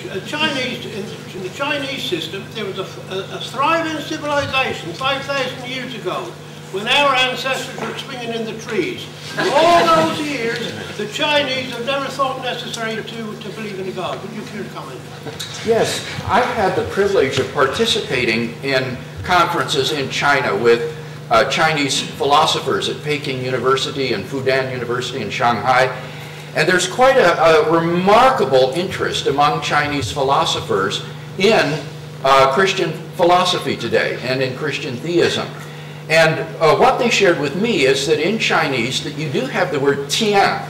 in the Chinese system, there was a thriving civilization 5,000 years ago, when our ancestors were swinging in the trees. For all those years, the Chinese have never thought necessary to believe in a God. Would you care to comment? Yes, I've had the privilege of participating in conferences in China with Chinese philosophers at Peking University and Fudan University in Shanghai. And there's quite a remarkable interest among Chinese philosophers in Christian philosophy today and in Christian theism. And what they shared with me is that in Chinese that you do have the word Tian.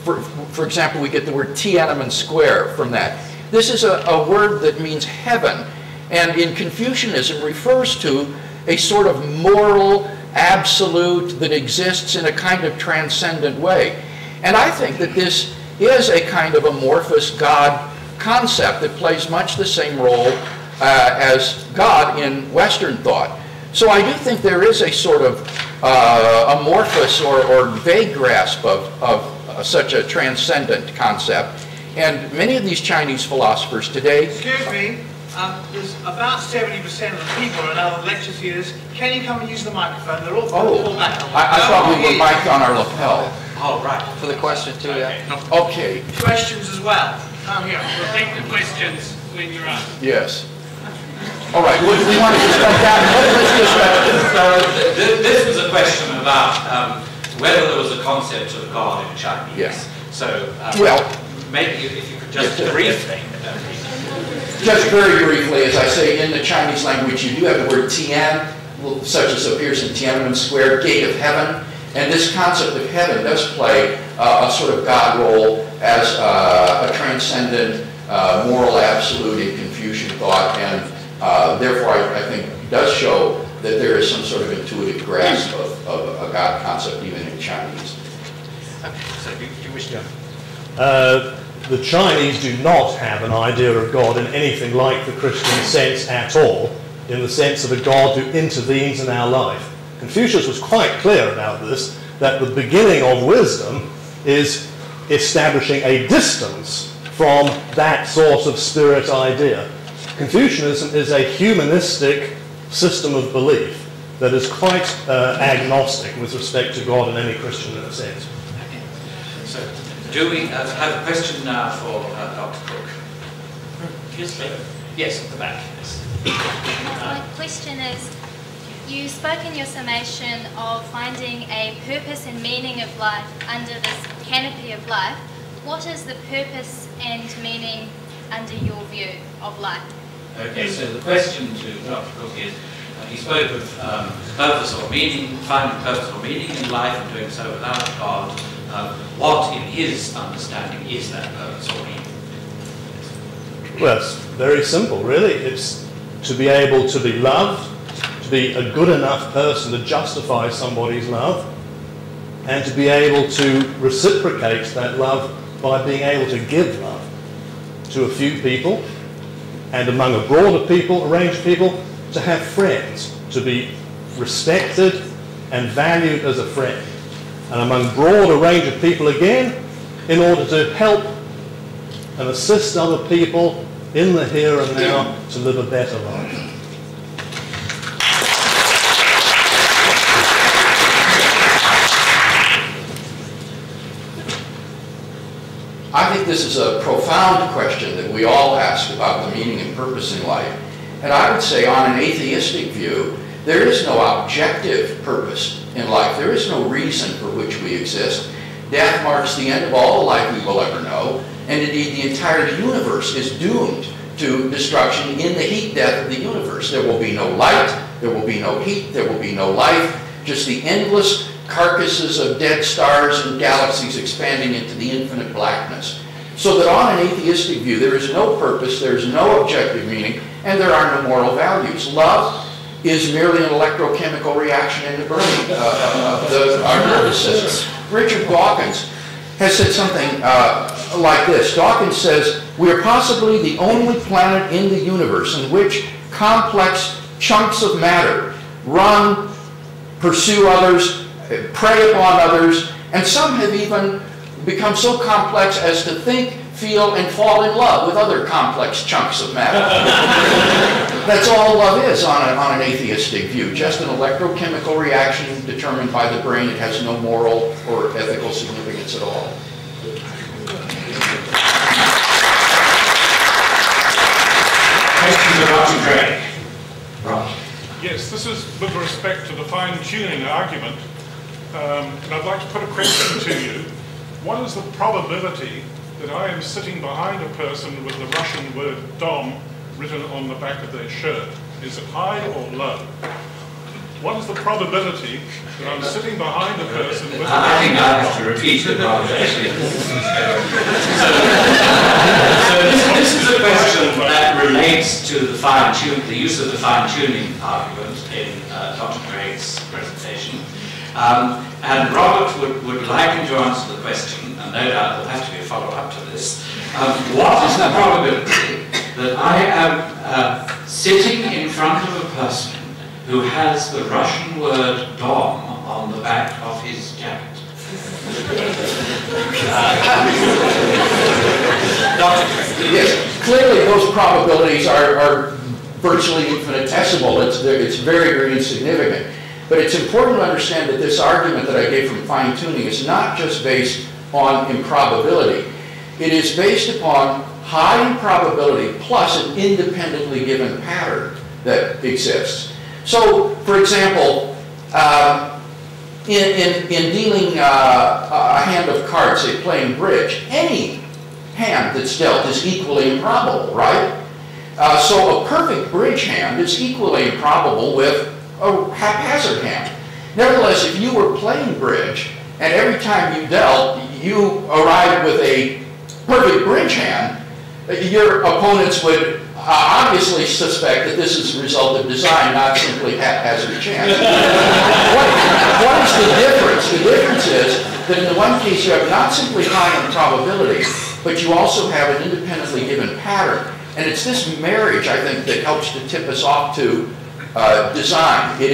For example, we get the word Tiananmen Square from that. This is a word that means heaven, and in Confucianism refers to a sort of moral absolute that exists in a kind of transcendent way. And I think that this is a kind of amorphous God concept that plays much the same role as God in Western thought. So I do think there is a sort of amorphous or vague grasp of such a transcendent concept. And many of these Chinese philosophers today... Excuse me, there's about 70% of the people in our lecture theatres. Can you come and use the microphone? They're all back on. I thought we were mic'd on our lapel. Oh, right. For the question too, yeah. Okay. Questions as well. Come here. We'll take the questions when you're on. Yes. All right, we want to just this was a question about whether there was a concept of God in Chinese. Yes. So, well, maybe if you could just briefly. Just very briefly, as I say, in the Chinese language, you do have the word Tian, such as appears in Tiananmen Square, gate of heaven. And this concept of heaven does play a sort of God role as a transcendent moral absolute in Confucian thought, and therefore I think does show that there is some sort of intuitive grasp of a God concept even in Chinese. Okay, so do you wish to? The Chinese do not have an idea of God in anything like the Christian sense at all, in the sense of a God who intervenes in our life. Confucius was quite clear about this, that the beginning of wisdom is establishing a distance from that sort of spirit idea. Confucianism is a humanistic system of belief that is quite agnostic with respect to God in any Christian sense. Okay. So, do we have a question now for Dr. Cooke? Yes, at the back. Yes. My question is, you spoke in your summation of finding a purpose and meaning of life under this canopy of life. What is the purpose and meaning under your view of life? Okay, so the question to Dr. Cooke is, he spoke of purpose or meaning, finding purpose or meaning in life and doing so without God. What, in his understanding, is that purpose or meaning? Well, it's very simple, really. It's to be able to be loved, to be a good enough person to justify somebody's love, and to be able to reciprocate that love by being able to give love to a few people, and among a broader people, a range of people, to have friends, to be respected and valued as a friend. And among broader range of people again, in order to help and assist other people in the here and now to live a better life. I think this is a profound question that we all ask about the meaning and purpose in life. And I would say on an atheistic view, there is no objective purpose in life. There is no reason for which we exist. Death marks the end of all the life we will ever know, and indeed the entire universe is doomed to destruction in the heat death of the universe. There will be no light, there will be no heat, there will be no life, just the endless carcasses of dead stars and galaxies expanding into the infinite blackness. So that on an atheistic view, there is no purpose, there is no objective meaning, and there are no moral values. Love is merely an electrochemical reaction in the brain of our nervous system. Richard Dawkins has said something like this. Dawkins says, "We are possibly the only planet in the universe in which complex chunks of matter run, pursue others, prey upon others, and some have even become so complex as to think, feel, and fall in love with other complex chunks of matter. That's all love is on an atheistic view, just an electrochemical reaction determined by the brain. It has no moral or ethical significance at all. Questions for Dr. Craig? Rob. Yes, this is with respect to the fine-tuning argument. And I'd like to put a question to you. What is the probability that I am sitting behind a person with the Russian word dom written on the back of their shirt? Is it high or low? What is the probability that I'm sitting behind a person with I think I have to repeat it rather actually. So this is a question that relates to the use of the fine-tuning argument in Dr. Craig's presentation. And Robert would like him to answer the question, and no doubt there'll have to be a follow-up to this. What is the probability that I am sitting in front of a person who has the Russian word dom on the back of his jacket? Dr. Craig. Yes, clearly those probabilities are virtually infinitesimal. It's very, very insignificant. But it's important to understand that this argument that I gave from fine-tuning is not just based on improbability. It is based upon high improbability plus an independently given pattern that exists. So, for example, in dealing a hand of cards, say playing bridge, any hand that's dealt is equally improbable, right? So a perfect bridge hand is equally improbable with a haphazard hand. Nevertheless, if you were playing bridge and every time you dealt, you arrived with a perfect bridge hand, your opponents would obviously suspect that this is a result of design, not simply haphazard chance. What is the difference? The difference is that in the one case you have not simply high improbability, but you also have an independently given pattern. And it's this marriage, I think, that helps to tip us off to design. It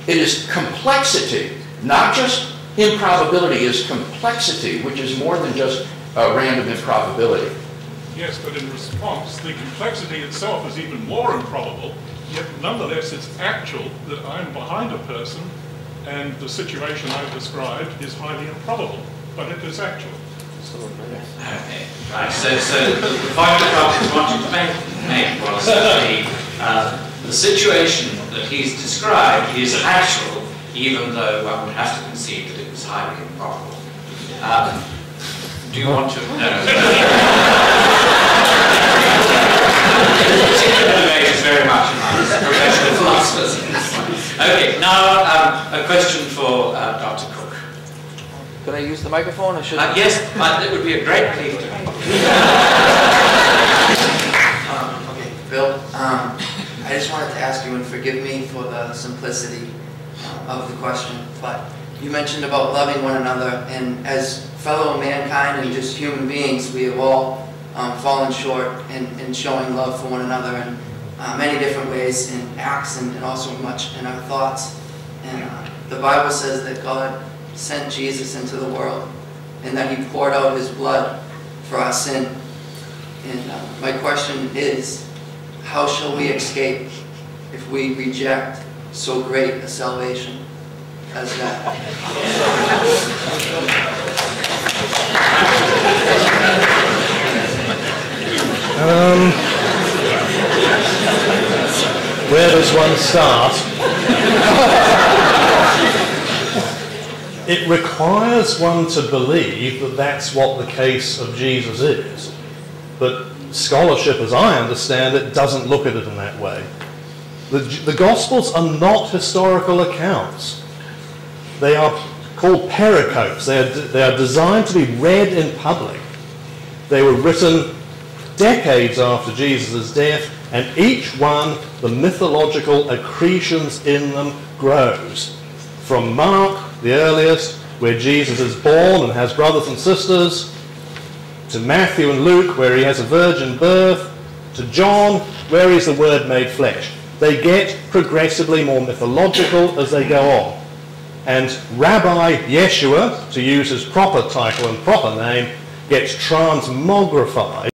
is complexity, not just improbability, is complexity, which is more than just random improbability. Yes, but in response, the complexity itself is even more improbable, yet nonetheless it's actual that I'm behind a person and the situation I've described is highly improbable, but it is actual. Okay, right. So the point that Rob wanted to make was that the situation that he's described is actual, even though one would have to concede that it was highly improbable. Do you want to? No. This particular debate is very much among professional philosophers. Okay, now a question for Dr. Cooke. Could I use the microphone, or should yes, it would be a great pleasure. Okay, Bill, I just wanted to ask you, and forgive me for the simplicity of the question, but you mentioned about loving one another, and as fellow mankind and just human beings, we have all fallen short in showing love for one another in many different ways, in acts and also much in our thoughts. And the Bible says that God sent Jesus into the world and that he poured out his blood for our sin. And my question is, how shall we escape if we reject so great a salvation as that? Where does one start? It requires one to believe that that's what the case of Jesus is. But scholarship, as I understand it, doesn't look at it in that way. The Gospels are not historical accounts. They are called pericopes. They are designed to be read in public. They were written decades after Jesus' death, and each one, the mythological accretions in them grows. From Mark, the earliest, where Jesus is born and has brothers and sisters, to Matthew and Luke, where he has a virgin birth, to John, where he's the Word made flesh. They get progressively more mythological as they go on. And Rabbi Yeshua, to use his proper title and proper name, gets transmogrified